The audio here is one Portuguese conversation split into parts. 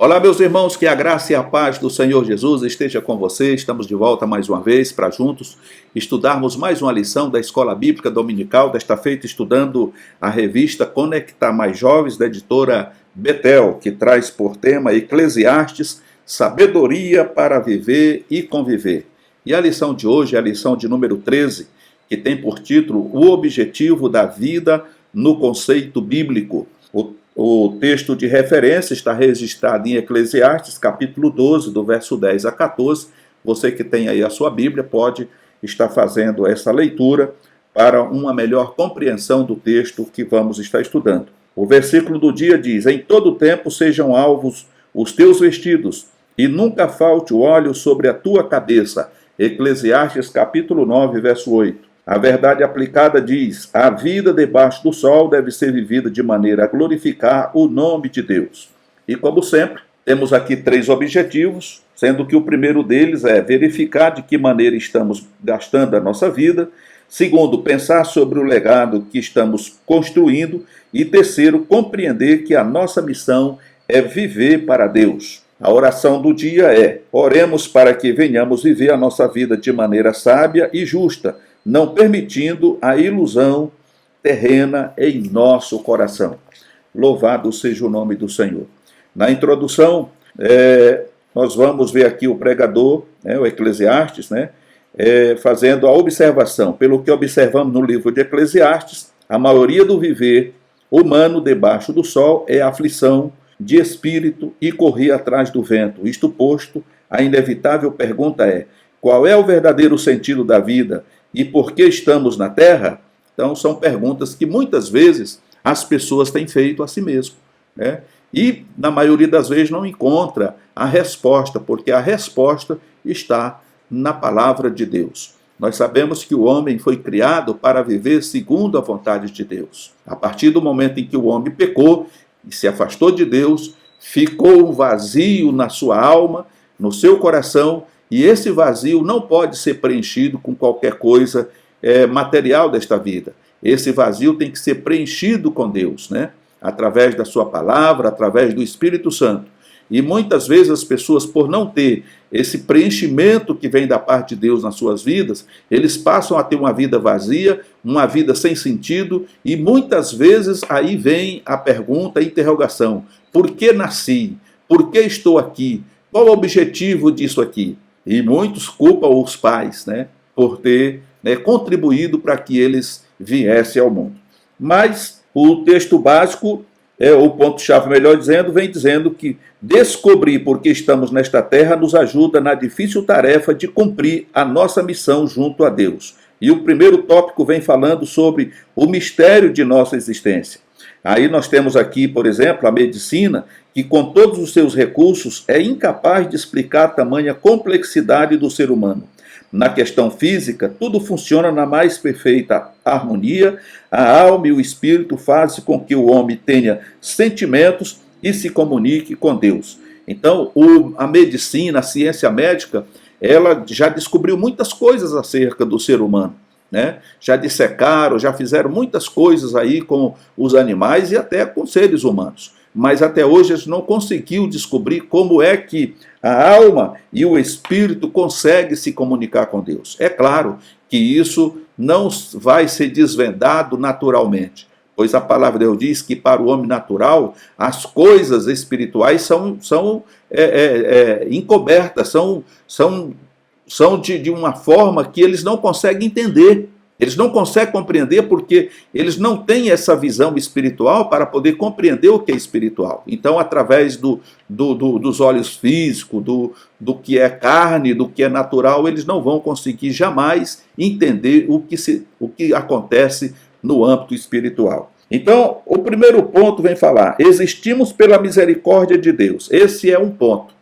Olá, meus irmãos, que a graça e a paz do Senhor Jesus esteja com vocês. Estamos de volta mais uma vez para juntos estudarmos mais uma lição da Escola Bíblica Dominical, desta feita estudando a revista Conectar Mais Jovens, da editora Betel, que traz por tema Eclesiastes, sabedoria para viver e conviver. E a lição de hoje é a lição de número 13, que tem por título O Objetivo da Vida no Conceito Bíblico. O texto de referência está registrado em Eclesiastes, capítulo 12, do verso 10 a 14. Você que tem aí a sua Bíblia pode estar fazendo essa leitura para uma melhor compreensão do texto que vamos estar estudando. O versículo do dia diz: Em todo tempo sejam alvos os teus vestidos, e nunca falte o óleo sobre a tua cabeça. Eclesiastes, capítulo 9, verso 8. A verdade aplicada diz: a vida debaixo do sol deve ser vivida de maneira a glorificar o nome de Deus. E como sempre, temos aqui 3 objetivos, sendo que o primeiro deles é verificar de que maneira estamos gastando a nossa vida. Segundo, pensar sobre o legado que estamos construindo. E terceiro, compreender que a nossa missão é viver para Deus. A oração do dia é: oremos para que venhamos viver a nossa vida de maneira sábia e justa, não permitindo a ilusão terrena em nosso coração. Louvado seja o nome do Senhor. Na introdução, nós vamos ver aqui o pregador, o Eclesiastes, fazendo a observação. Pelo que observamos no livro de Eclesiastes, a maioria do viver humano debaixo do sol é aflição de espírito e correr atrás do vento. Isto posto, a inevitável pergunta é: qual é o verdadeiro sentido da vida? E por que estamos na Terra? Então, são perguntas que muitas vezes as pessoas têm feito a si mesmo, E, na maioria das vezes, não encontra a resposta, porque a resposta está na palavra de Deus. Nós sabemos que o homem foi criado para viver segundo a vontade de Deus. A partir do momento em que o homem pecou e se afastou de Deus, ficou um vazio na sua alma, no seu coração, e esse vazio não pode ser preenchido com qualquer coisa material desta vida. Esse vazio tem que ser preenchido com Deus, através da sua palavra, através do Espírito Santo. E muitas vezes as pessoas, por não ter esse preenchimento que vem da parte de Deus nas suas vidas, eles passam a ter uma vida vazia, uma vida sem sentido, e muitas vezes aí vem a pergunta, a interrogação: por que nasci? Por que estou aqui? Qual o objetivo disso aqui? E muitos culpam os pais, por ter contribuído para que eles viessem ao mundo. Mas o texto básico, o ponto-chave, melhor dizendo, vem dizendo que descobrir por que estamos nesta terra nos ajuda na difícil tarefa de cumprir a nossa missão junto a Deus. E o primeiro tópico vem falando sobre o mistério de nossa existência. Aí nós temos aqui, por exemplo, a medicina, que com todos os seus recursos é incapaz de explicar a tamanha complexidade do ser humano. Na questão física, tudo funciona na mais perfeita harmonia. A alma e o espírito fazem com que o homem tenha sentimentos e se comunique com Deus. Então, a medicina, a ciência médica, ela já descobriu muitas coisas acerca do ser humano. Já dissecaram, já fizeram muitas coisas aí com os animais e até com seres humanos. Mas até hoje eles não conseguiram descobrir como é que a alma e o espírito conseguem se comunicar com Deus. É claro que isso não vai ser desvendado naturalmente, pois a palavra de Deus diz que para o homem natural as coisas espirituais são encobertas, são de uma forma que eles não conseguem entender. Eles não conseguem compreender porque eles não têm essa visão espiritual para poder compreender o que é espiritual. Então, através dos olhos físicos, do que é carne, do que é natural, eles não vão conseguir jamais entender o que acontece no âmbito espiritual. Então, o primeiro ponto vem falar: existimos pela misericórdia de Deus. Esse é um ponto,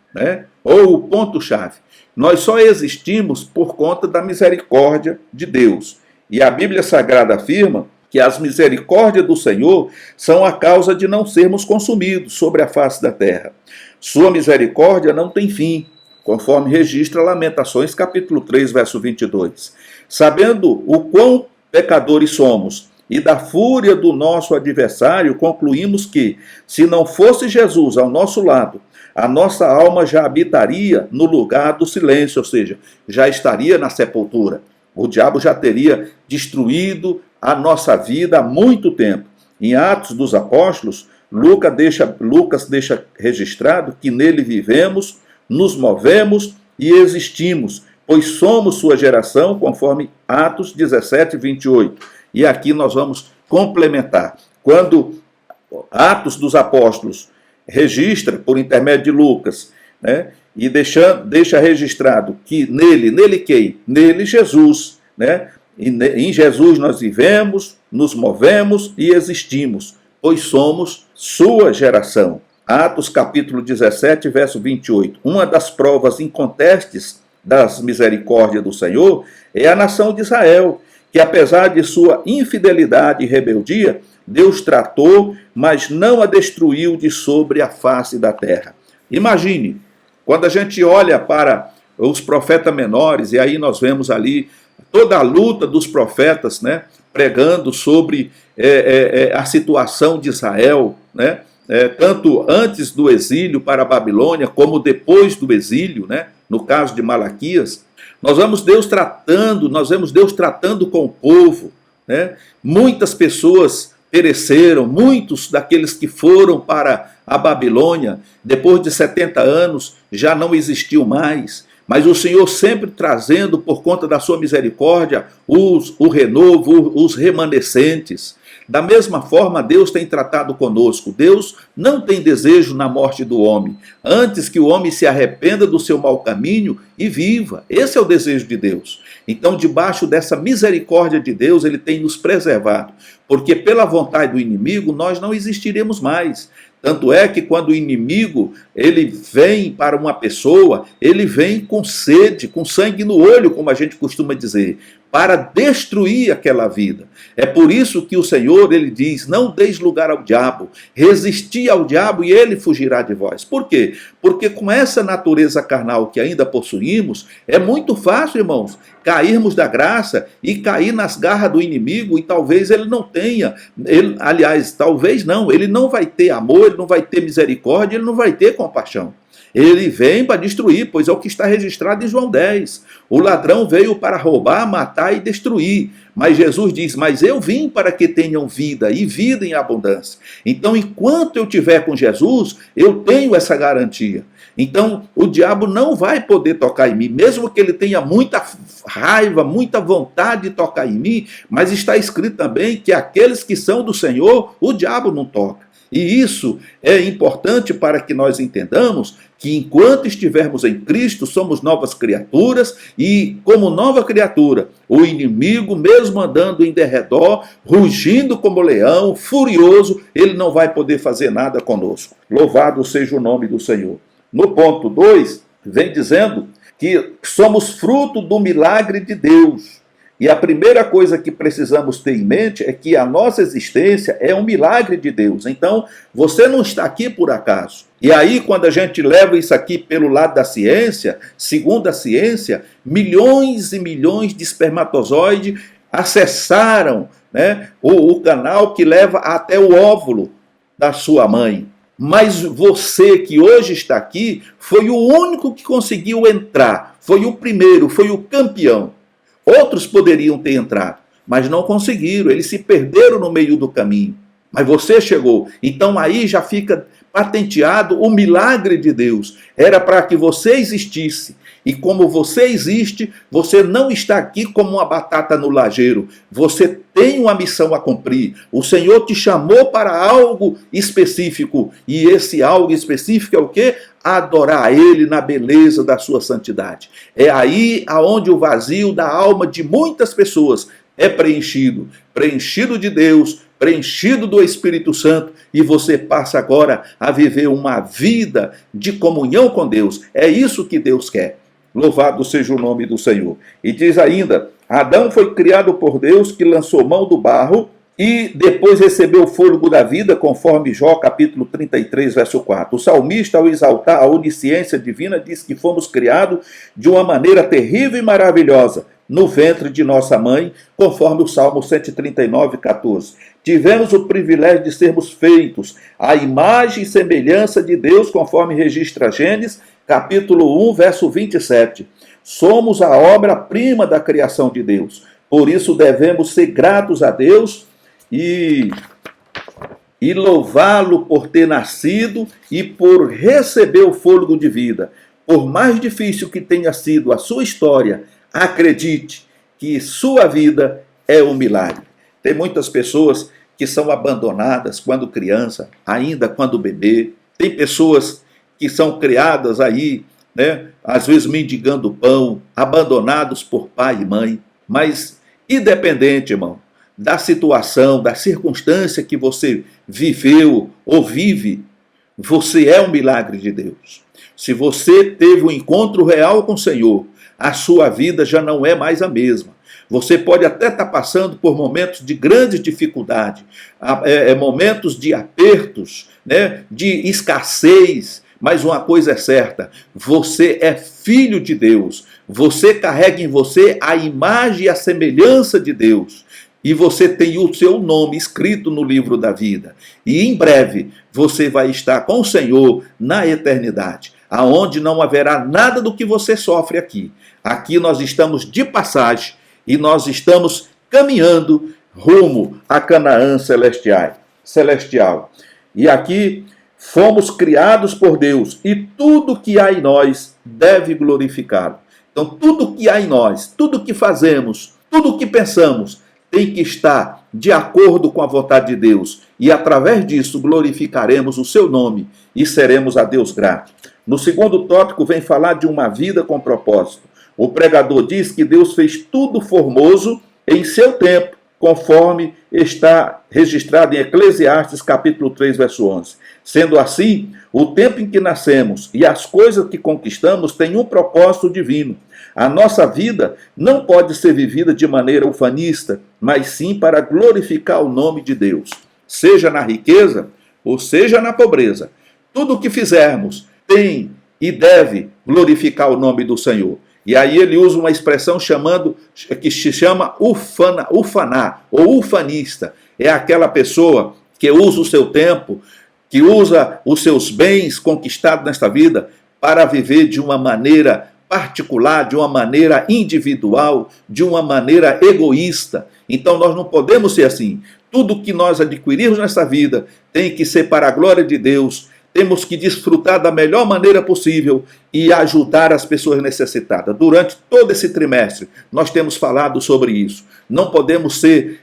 ou o ponto-chave. Nós só existimos por conta da misericórdia de Deus. E a Bíblia Sagrada afirma que as misericórdias do Senhor são a causa de não sermos consumidos sobre a face da terra. Sua misericórdia não tem fim, conforme registra Lamentações, capítulo 3, verso 22. Sabendo o quão pecadores somos e da fúria do nosso adversário, concluímos que, se não fosse Jesus ao nosso lado, a nossa alma já habitaria no lugar do silêncio, ou seja, já estaria na sepultura. O diabo já teria destruído a nossa vida há muito tempo. Em Atos dos Apóstolos, Lucas deixa registrado que nele vivemos, nos movemos e existimos, pois somos sua geração, conforme Atos 17, 28. E aqui nós vamos complementar. Quando Atos dos Apóstolos registra, por intermédio de Lucas, né, e deixa registrado que nele quem? Nele Jesus, né? E em Jesus nós vivemos, nos movemos e existimos, pois somos sua geração. Atos capítulo 17, verso 28. Uma das provas incontestes das misericórdias do Senhor é a nação de Israel, que apesar de sua infidelidade e rebeldia, Deus tratou, mas não a destruiu de sobre a face da terra. Imagine, quando a gente olha para os profetas menores, e aí nós vemos ali toda a luta dos profetas, né, pregando sobre a situação de Israel, né, tanto antes do exílio para a Babilônia, como depois do exílio, né, no caso de Malaquias. Nós vemos Deus tratando com o povo, né? Muitas pessoas pereceram, muitos daqueles que foram para a Babilônia, depois de 70 anos, já não existiu mais. Mas o Senhor sempre trazendo, por conta da sua misericórdia, o renovo, os remanescentes. Da mesma forma, Deus tem tratado conosco. Deus não tem desejo na morte do homem, antes que o homem se arrependa do seu mau caminho e viva. Esse é o desejo de Deus. Então, debaixo dessa misericórdia de Deus, Ele tem nos preservado, porque pela vontade do inimigo, nós não existiremos mais. Tanto é que quando o inimigo ele vem para uma pessoa, ele vem com sede, com sangue no olho, como a gente costuma dizer, para destruir aquela vida. É por isso que o Senhor ele diz: não deis lugar ao diabo, resisti ao diabo e ele fugirá de vós. Por quê? Porque com essa natureza carnal que ainda possuímos, é muito fácil, irmãos, cairmos da graça e cair nas garras do inimigo, e talvez ele não tenha, talvez não, ele não vai ter amor, ele não vai ter misericórdia, ele não vai ter compaixão. Ele vem para destruir, pois é o que está registrado em João 10. O ladrão veio para roubar, matar e destruir. Mas Jesus diz: mas eu vim para que tenham vida, e vida em abundância. Então, enquanto eu estiver com Jesus, eu tenho essa garantia. Então, o diabo não vai poder tocar em mim, mesmo que ele tenha muita raiva, muita vontade de tocar em mim, mas está escrito também que aqueles que são do Senhor, o diabo não toca. E isso é importante para que nós entendamos que enquanto estivermos em Cristo, somos novas criaturas, e como nova criatura, o inimigo, mesmo andando em derredor, rugindo como leão, furioso, ele não vai poder fazer nada conosco. Louvado seja o nome do Senhor. No ponto 2, vem dizendo que somos fruto do milagre de Deus. E a primeira coisa que precisamos ter em mente é que a nossa existência é um milagre de Deus. Então, você não está aqui por acaso. E aí, quando a gente leva isso aqui pelo lado da ciência, segundo a ciência, milhões e milhões de espermatozoides acessaram, né, o canal que leva até o óvulo da sua mãe. Mas você que hoje está aqui foi o único que conseguiu entrar, foi o primeiro, foi o campeão. Outros poderiam ter entrado, mas não conseguiram, eles se perderam no meio do caminho. Mas você chegou, então aí já fica patenteado o milagre de Deus. Era para que você existisse, e como você existe, você não está aqui como uma batata no lajeiro. Você tem uma missão a cumprir. O Senhor te chamou para algo específico, e esse algo específico é o quê? Adorar a Ele na beleza da sua santidade. É aí aonde o vazio da alma de muitas pessoas é preenchido. Preenchido de Deus, preenchido do Espírito Santo, e você passa agora a viver uma vida de comunhão com Deus. É isso que Deus quer. Louvado seja o nome do Senhor. E diz ainda: Adão foi criado por Deus, que lançou mão do barro e depois recebeu o fôlego da vida, conforme Jó, capítulo 33, verso 4. O salmista, ao exaltar a onisciência divina, diz que fomos criados de uma maneira terrível e maravilhosa, no ventre de nossa mãe, conforme o Salmo 139, 14. Tivemos o privilégio de sermos feitos à imagem e semelhança de Deus, conforme registra Gênesis, capítulo 1, verso 27. Somos a obra-prima da criação de Deus. Por isso devemos ser gratos a Deus e louvá-lo por ter nascido e por receber o fôlego de vida. Por mais difícil que tenha sido a sua história, acredite que sua vida é um milagre. Tem muitas pessoas que são abandonadas quando criança, ainda quando bebê. Tem pessoas que são criadas aí, né, às vezes mendigando pão, abandonados por pai e mãe. Mas independente, irmão, da situação, da circunstância que você viveu ou vive, você é um milagre de Deus. Se você teve um encontro real com o Senhor, a sua vida já não é mais a mesma. Você pode até estar passando por momentos de grande dificuldade, momentos de apertos, né, de escassez, mas uma coisa é certa, você é filho de Deus, você carrega em você a imagem e a semelhança de Deus, e você tem o seu nome escrito no livro da vida, e em breve você vai estar com o Senhor na eternidade, aonde não haverá nada do que você sofre aqui. Aqui nós estamos de passagem, e nós estamos caminhando rumo a Canaã celestial. E aqui fomos criados por Deus, e tudo que há em nós deve glorificá-lo. Então, tudo que há em nós, tudo que fazemos, tudo que pensamos, tem que estar de acordo com a vontade de Deus. E através disso glorificaremos o seu nome e seremos a Deus gratos. No segundo tópico vem falar de uma vida com propósito. O pregador diz que Deus fez tudo formoso em seu tempo, conforme está registrado em Eclesiastes capítulo 3, verso 11. Sendo assim, o tempo em que nascemos e as coisas que conquistamos têm um propósito divino. A nossa vida não pode ser vivida de maneira ufanista, mas sim para glorificar o nome de Deus. Seja na riqueza ou seja na pobreza, tudo o que fizermos tem e deve glorificar o nome do Senhor. E aí ele usa uma expressão que se chama ufaná, ou ufanista. É aquela pessoa que usa o seu tempo, que usa os seus bens conquistados nesta vida para viver de uma maneira particular, de uma maneira individual, de uma maneira egoísta. Então nós não podemos ser assim. Tudo que nós adquirirmos nessa vida tem que ser para a glória de Deus. Temos que desfrutar da melhor maneira possível e ajudar as pessoas necessitadas. Durante todo esse trimestre, nós temos falado sobre isso. Não podemos ser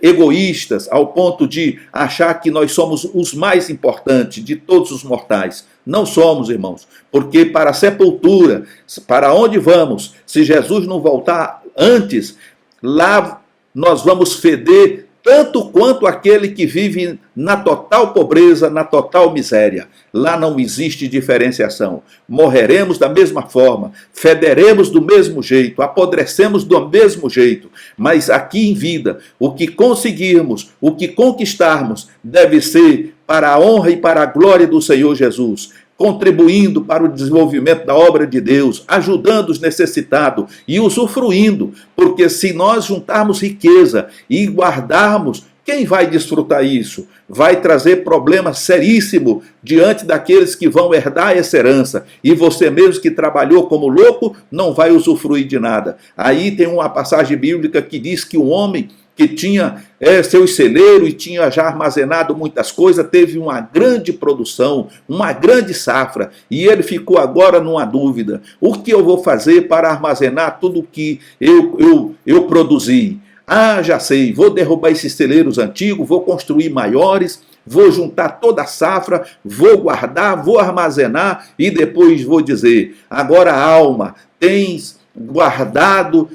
egoístas ao ponto de achar que nós somos os mais importantes de todos os mortais. Não somos, irmãos, porque para a sepultura, para onde vamos, se Jesus não voltar antes, lá nós vamos feder tanto quanto aquele que vive na total pobreza, na total miséria. Lá não existe diferenciação. Morreremos da mesma forma, federemos do mesmo jeito, apodrecemos do mesmo jeito. Mas aqui em vida, o que conseguirmos, o que conquistarmos, deve ser para a honra e para a glória do Senhor Jesus, contribuindo para o desenvolvimento da obra de Deus, ajudando os necessitados e usufruindo, porque se nós juntarmos riqueza e guardarmos, quem vai desfrutar isso? Vai trazer problemas seríssimos diante daqueles que vão herdar essa herança, e você mesmo que trabalhou como louco não vai usufruir de nada. Aí tem uma passagem bíblica que diz que um homem que tinha seus celeiros e tinha já armazenado muitas coisas, teve uma grande produção, uma grande safra, e ele ficou agora numa dúvida: o que eu vou fazer para armazenar tudo que eu produzi? Ah, já sei, vou derrubar esses celeiros antigos, vou construir maiores, vou juntar toda a safra, vou guardar, vou armazenar, e depois vou dizer: agora, alma, tens guardado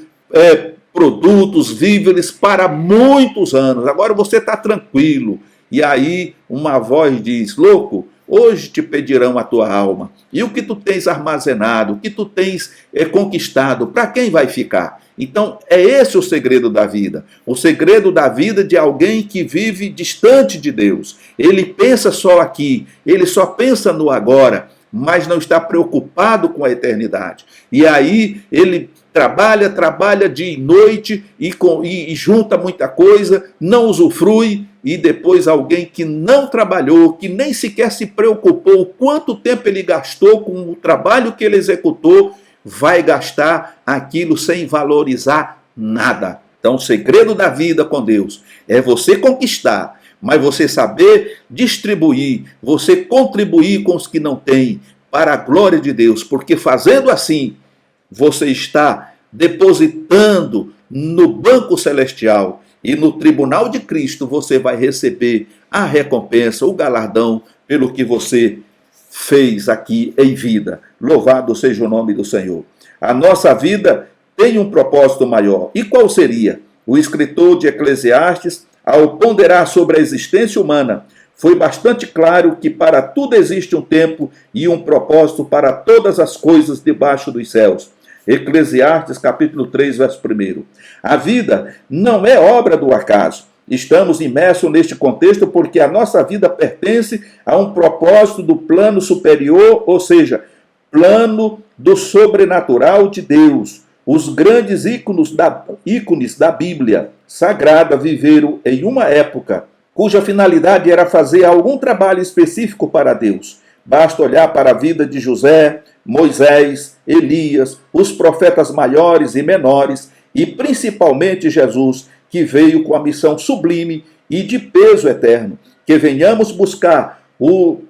produtos, víveres para muitos anos, agora você está tranquilo. E aí uma voz diz: louco, hoje te pedirão a tua alma, e o que tu tens armazenado, o que tu tens conquistado, para quem vai ficar? Então, é esse o segredo da vida. O segredo da vida de alguém que vive distante de Deus. Ele pensa só aqui, ele só pensa no agora, mas não está preocupado com a eternidade. E aí ele trabalha dia e noite e junta muita coisa, não usufrui, e depois alguém que não trabalhou, que nem sequer se preocupou quanto tempo ele gastou com o trabalho que ele executou, vai gastar aquilo sem valorizar nada. Então, o segredo da vida com Deus é você conquistar, mas você saber distribuir, você contribuir com os que não têm, para a glória de Deus, porque fazendo assim, você está depositando no banco celestial e no tribunal de Cristo você vai receber a recompensa, o galardão pelo que você fez aqui em vida. Louvado seja o nome do Senhor. A nossa vida tem um propósito maior. E qual seria? O escritor de Eclesiastes, ao ponderar sobre a existência humana, foi bastante claro que para tudo existe um tempo e um propósito para todas as coisas debaixo dos céus. Eclesiastes capítulo 3, verso 1. A vida não é obra do acaso. Estamos imersos neste contexto porque a nossa vida pertence a um propósito do plano superior, ou seja, plano do sobrenatural de Deus. Os grandes ícones da Bíblia Sagrada viveram em uma época cuja finalidade era fazer algum trabalho específico para Deus. Basta olhar para a vida de José, Moisés, Elias, os profetas maiores e menores, e principalmente Jesus, que veio com a missão sublime e de peso eterno, que venhamos buscar o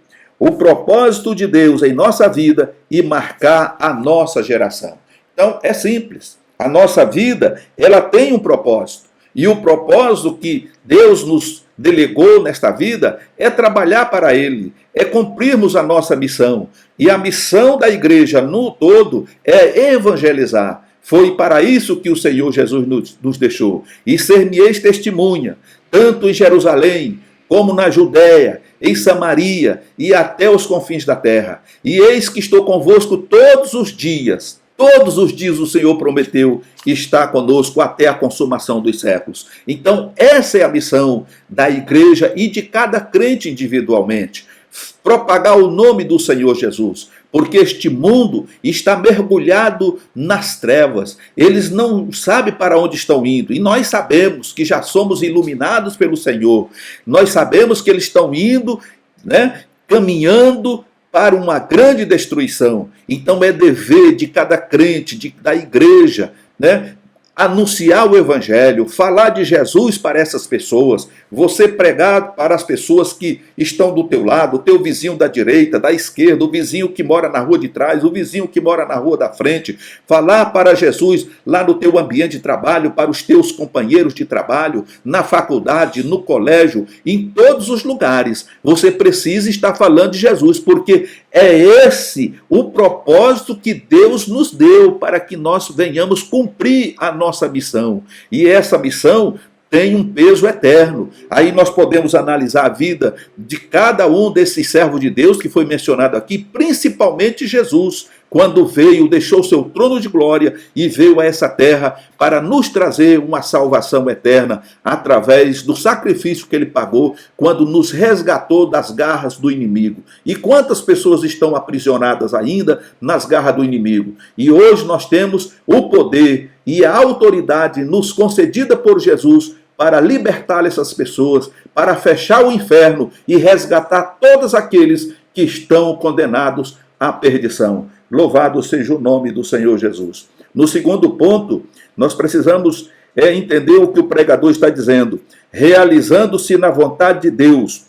propósito de Deus em nossa vida e marcar a nossa geração. Então, é simples. A nossa vida, ela tem um propósito. E o propósito que Deus nos delegou nesta vida é trabalhar para Ele, é cumprirmos a nossa missão. E a missão da igreja no todo é evangelizar. Foi para isso que o Senhor Jesus nos deixou. E ser-me-eis testemunha, tanto em Jerusalém, como na Judéia, em Samaria e até os confins da terra. E eis que estou convosco todos os dias. Todos os dias o Senhor prometeu estar conosco até a consumação dos séculos. Então, essa é a missão da igreja e de cada crente individualmente. Propagar o nome do Senhor Jesus. Porque este mundo está mergulhado nas trevas. Eles não sabem para onde estão indo. E nós sabemos que já somos iluminados pelo Senhor. Nós sabemos que eles estão indo, caminhando para uma grande destruição. Então é dever de cada crente, da igreja, anunciar o evangelho, falar de Jesus para essas pessoas, você pregar para as pessoas que estão do teu lado, o teu vizinho da direita, da esquerda, o vizinho que mora na rua de trás, o vizinho que mora na rua da frente, falar para Jesus lá no teu ambiente de trabalho, para os teus companheiros de trabalho, na faculdade, no colégio, em todos os lugares. Você precisa estar falando de Jesus, porque é esse o propósito que Deus nos deu para que nós venhamos cumprir a nossa missão. E essa missão tem um peso eterno. Aí nós podemos analisar a vida de cada um desses servos de Deus que foi mencionado aqui, principalmente Jesus, quando veio, deixou seu trono de glória e veio a essa terra para nos trazer uma salvação eterna através do sacrifício que ele pagou quando nos resgatou das garras do inimigo. E quantas pessoas estão aprisionadas ainda nas garras do inimigo? E hoje nós temos o poder e a autoridade nos concedida por Jesus para libertar essas pessoas, para fechar o inferno e resgatar todos aqueles que estão condenados à perdição. Louvado seja o nome do Senhor Jesus. No segundo ponto, nós precisamos entender o que o pregador está dizendo. Realizando-se na vontade de Deus.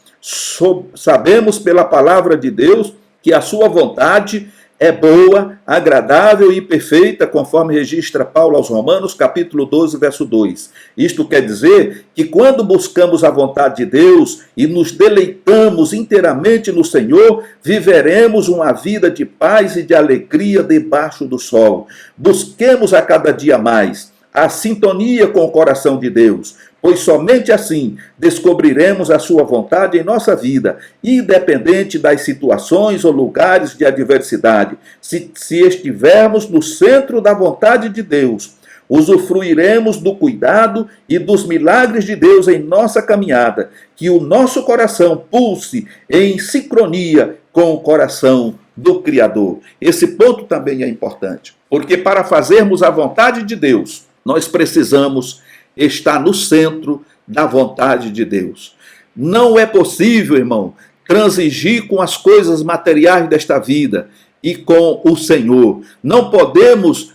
Sabemos pela palavra de Deus que a sua vontade é boa, agradável e perfeita, conforme registra Paulo aos Romanos, capítulo 12, verso 2. Isto quer dizer que quando buscamos a vontade de Deus e nos deleitamos inteiramente no Senhor, viveremos uma vida de paz e de alegria debaixo do sol. Busquemos a cada dia mais a sintonia com o coração de Deus, pois somente assim descobriremos a sua vontade em nossa vida, independente das situações ou lugares de adversidade. Se estivermos no centro da vontade de Deus, usufruiremos do cuidado e dos milagres de Deus em nossa caminhada, que o nosso coração pulse em sincronia com o coração do Criador. Esse ponto também é importante, porque para fazermos a vontade de Deus, nós precisamos estar no centro da vontade de Deus. Não é possível, irmão, transigir com as coisas materiais desta vida e com o Senhor. Não podemos,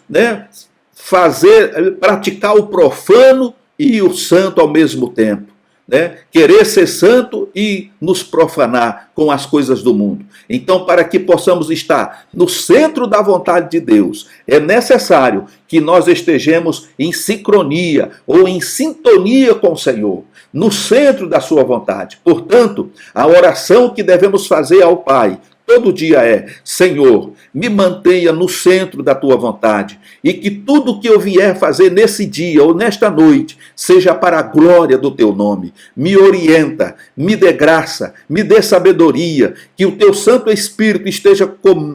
praticar o profano e o santo ao mesmo tempo. Querer ser santo e nos profanar com as coisas do mundo. Então, para que possamos estar no centro da vontade de Deus, é necessário que nós estejamos em sincronia ou em sintonia com o Senhor, no centro da sua vontade. Portanto, a oração que devemos fazer ao Pai todo dia é: Senhor, me mantenha no centro da tua vontade, e que tudo que eu vier fazer nesse dia ou nesta noite seja para a glória do teu nome. Me orienta, me dê graça, me dê sabedoria, que o teu Santo Espírito esteja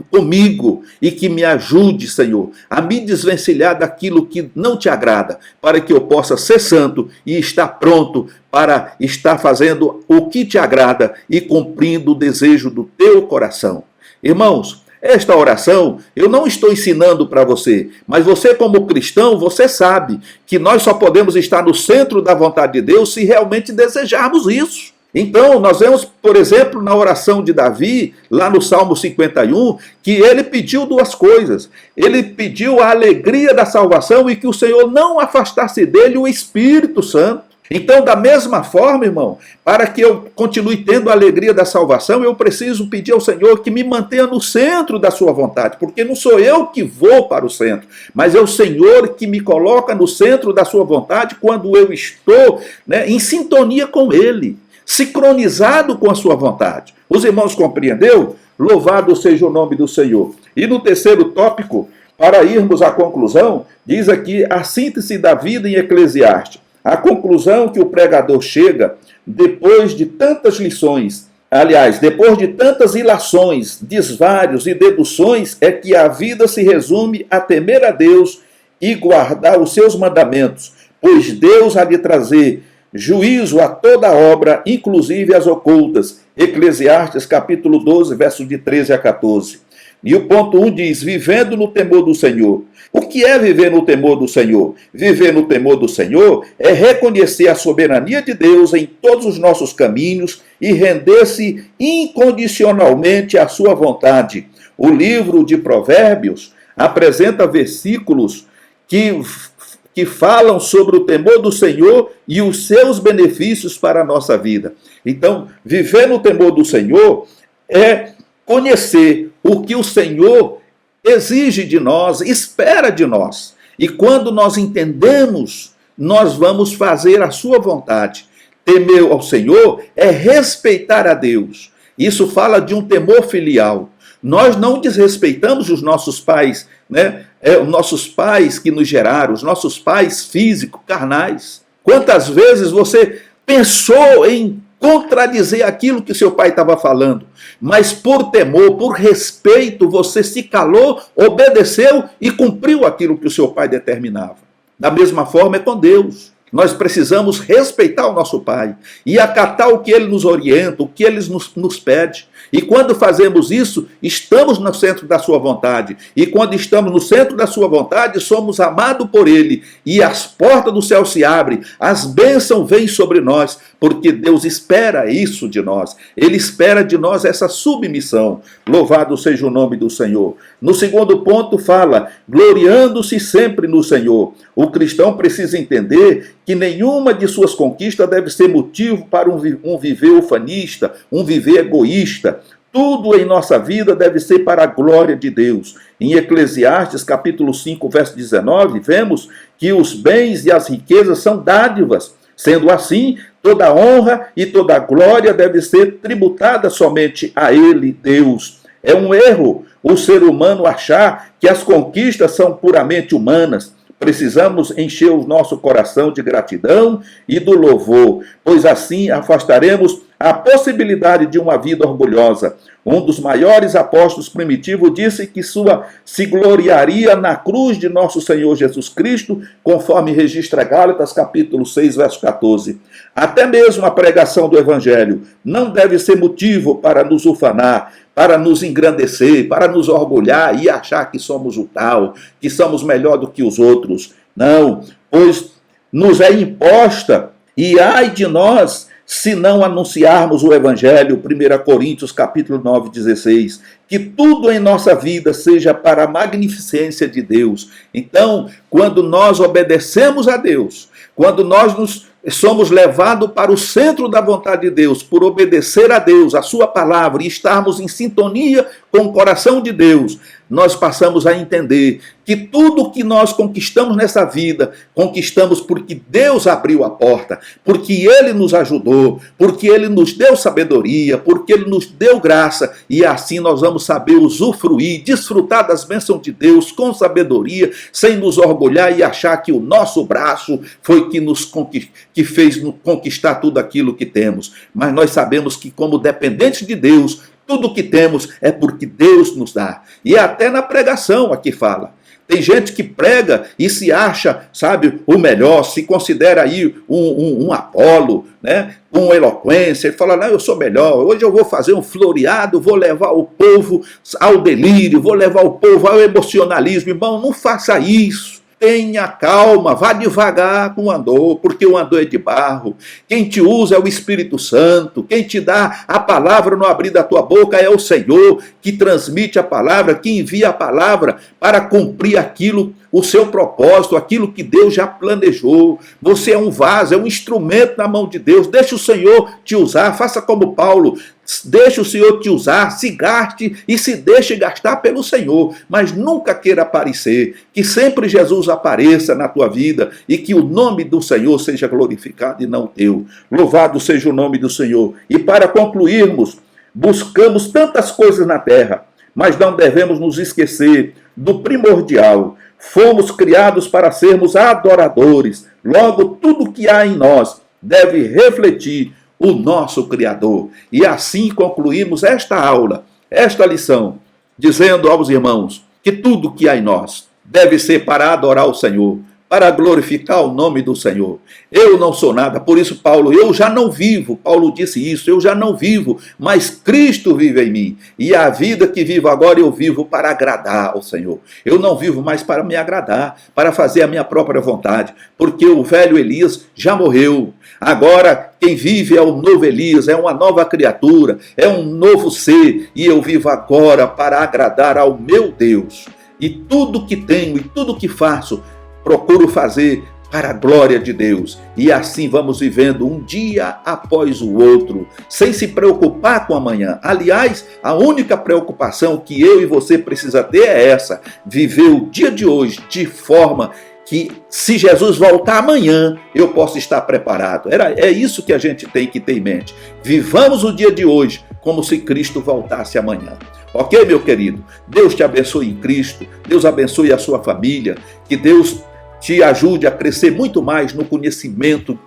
comigo e que me ajude, Senhor, a me desvencilhar daquilo que não te agrada, para que eu possa ser santo e estar pronto para estar fazendo o que te agrada e cumprindo o desejo do teu coração. Irmãos, esta oração eu não estou ensinando para você, mas você, como cristão, você sabe que nós só podemos estar no centro da vontade de Deus se realmente desejarmos isso. Então, nós vemos, por exemplo, na oração de Davi, lá no Salmo 51, que ele pediu duas coisas. Ele pediu a alegria da salvação e que o Senhor não afastasse dele o Espírito Santo. Então, da mesma forma, irmão, para que eu continue tendo a alegria da salvação, eu preciso pedir ao Senhor que me mantenha no centro da sua vontade, porque não sou eu que vou para o centro, mas é o Senhor que me coloca no centro da sua vontade quando eu estou em sintonia com Ele, sincronizado com a sua vontade. Os irmãos compreenderam? Louvado seja o nome do Senhor. E no terceiro tópico, para irmos à conclusão, diz aqui a síntese da vida em Eclesiastes. A conclusão que o pregador chega, depois de tantas lições, aliás, depois de tantas ilações, desvários e deduções, é que a vida se resume a temer a Deus e guardar os seus mandamentos, pois Deus há de trazer juízo a toda obra, inclusive as ocultas. Eclesiastes capítulo 12, versos de 13 a 14. E o ponto 1 diz: vivendo no temor do Senhor. O que é viver no temor do Senhor? Viver no temor do Senhor é reconhecer a soberania de Deus em todos os nossos caminhos e render-se incondicionalmente à sua vontade. O livro de Provérbios apresenta versículos que falam sobre o temor do Senhor e os seus benefícios para a nossa vida. Então, viver no temor do Senhor é conhecer o que o Senhor exige de nós, espera de nós. E quando nós entendemos, nós vamos fazer a sua vontade. Temer ao Senhor é respeitar a Deus. Isso fala de um temor filial. Nós não desrespeitamos os nossos pais, os nossos pais que nos geraram, os nossos pais físicos, carnais. Quantas vezes você pensou em contradizer aquilo que seu pai estava falando, mas por temor, por respeito, você se calou, obedeceu e cumpriu aquilo que o seu pai determinava. Da mesma forma é com Deus. Nós precisamos respeitar o nosso Pai e acatar o que Ele nos orienta, o que Ele nos pede. E quando fazemos isso, estamos no centro da sua vontade. E quando estamos no centro da sua vontade, somos amados por Ele. E as portas do céu se abrem, as bênçãos vêm sobre nós, porque Deus espera isso de nós. Ele espera de nós essa submissão. Louvado seja o nome do Senhor. No segundo ponto fala, gloriando-se sempre no Senhor. O cristão precisa entender que nenhuma de suas conquistas deve ser motivo para um viver ufanista, um viver egoísta. Tudo em nossa vida deve ser para a glória de Deus. Em Eclesiastes, capítulo 5, verso 19, vemos que os bens e as riquezas são dádivas. Sendo assim, toda honra e toda glória deve ser tributada somente a Ele, Deus. É um erro o ser humano achar que as conquistas são puramente humanas. Precisamos encher o nosso coração de gratidão e do louvor, pois assim afastaremos a possibilidade de uma vida orgulhosa. Um dos maiores apóstolos primitivos disse que se gloriaria na cruz de nosso Senhor Jesus Cristo, conforme registra Gálatas capítulo 6, verso 14. Até mesmo a pregação do Evangelho não deve ser motivo para nos ufanar, para nos engrandecer, para nos orgulhar e achar que somos o tal, que somos melhor do que os outros. Não, pois nos é imposta, e ai de nós, se não anunciarmos o Evangelho, 1 Coríntios capítulo 9, 16, que tudo em nossa vida seja para a magnificência de Deus. Então, quando nós obedecemos a Deus, quando nós somos levados para o centro da vontade de Deus, por obedecer a Deus, a sua palavra, e estarmos em sintonia com o coração de Deus, nós passamos a entender que tudo que nós conquistamos nessa vida, conquistamos porque Deus abriu a porta, porque Ele nos ajudou, porque Ele nos deu sabedoria, porque Ele nos deu graça, e assim nós vamos saber usufruir, desfrutar das bênçãos de Deus com sabedoria, sem nos orgulhar e achar que o nosso braço foi que fez conquistar tudo aquilo que temos. Mas nós sabemos que, como dependentes de Deus, tudo que temos é porque Deus nos dá. E até na pregação aqui fala. Tem gente que prega e se acha, sabe, o melhor, se considera aí um Apolo, né, com eloquência, e fala, não, eu sou melhor, hoje eu vou fazer um floreado, vou levar o povo ao delírio, vou levar o povo ao emocionalismo. Irmão, não faça isso. Tenha calma, vá devagar com o andor, porque o andor é de barro. Quem te usa é o Espírito Santo, quem te dá a palavra no abrir da tua boca é o Senhor, que transmite a palavra, que envia a palavra para cumprir aquilo, o seu propósito, aquilo que Deus já planejou. Você é um vaso, é um instrumento na mão de Deus. Deixa o Senhor te usar, faça como Paulo. Deixe o Senhor te usar, se gaste e se deixe gastar pelo Senhor, mas nunca queira aparecer. Que sempre Jesus apareça na tua vida e que o nome do Senhor seja glorificado e não teu. Louvado seja o nome do Senhor. E para concluirmos, buscamos tantas coisas na terra, mas não devemos nos esquecer do primordial. Fomos criados para sermos adoradores. Logo, tudo que há em nós deve refletir o nosso Criador. E assim concluímos esta aula, esta lição, dizendo aos irmãos que tudo que há em nós deve ser para adorar o Senhor, para glorificar o nome do Senhor. Eu não sou nada, por isso Paulo, eu já não vivo, Paulo disse isso, eu já não vivo, mas Cristo vive em mim, e a vida que vivo agora eu vivo para agradar ao Senhor. Eu não vivo mais para me agradar, para fazer a minha própria vontade, porque o velho Elias já morreu. Agora quem vive é o novo Elias, é uma nova criatura, é um novo ser, e eu vivo agora para agradar ao meu Deus. E tudo que tenho e tudo que faço, procuro fazer para a glória de Deus. E assim vamos vivendo um dia após o outro, sem se preocupar com amanhã. Aliás, a única preocupação que eu e você precisa ter é essa: viver o dia de hoje de forma que, se Jesus voltar amanhã, eu possa estar preparado. É isso que a gente tem que ter em mente. Vivamos o dia de hoje como se Cristo voltasse amanhã. Ok, meu querido? Deus te abençoe em Cristo, Deus abençoe a sua família, que Deus te ajude a crescer muito mais no conhecimento,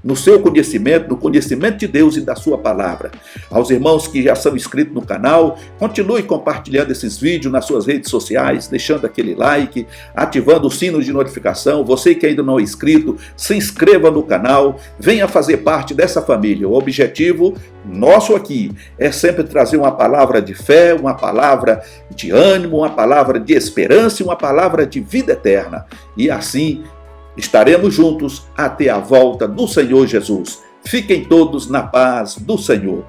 no seu conhecimento, no conhecimento de Deus e da sua palavra. Aos irmãos que já são inscritos no canal, continue compartilhando esses vídeos nas suas redes sociais, deixando aquele like, ativando o sino de notificação. Você que ainda não é inscrito, se inscreva no canal, venha fazer parte dessa família. O objetivo nosso aqui é sempre trazer uma palavra de fé, uma palavra de ânimo, uma palavra de esperança e uma palavra de vida eterna. E assim estaremos juntos até a volta do Senhor Jesus. Fiquem todos na paz do Senhor.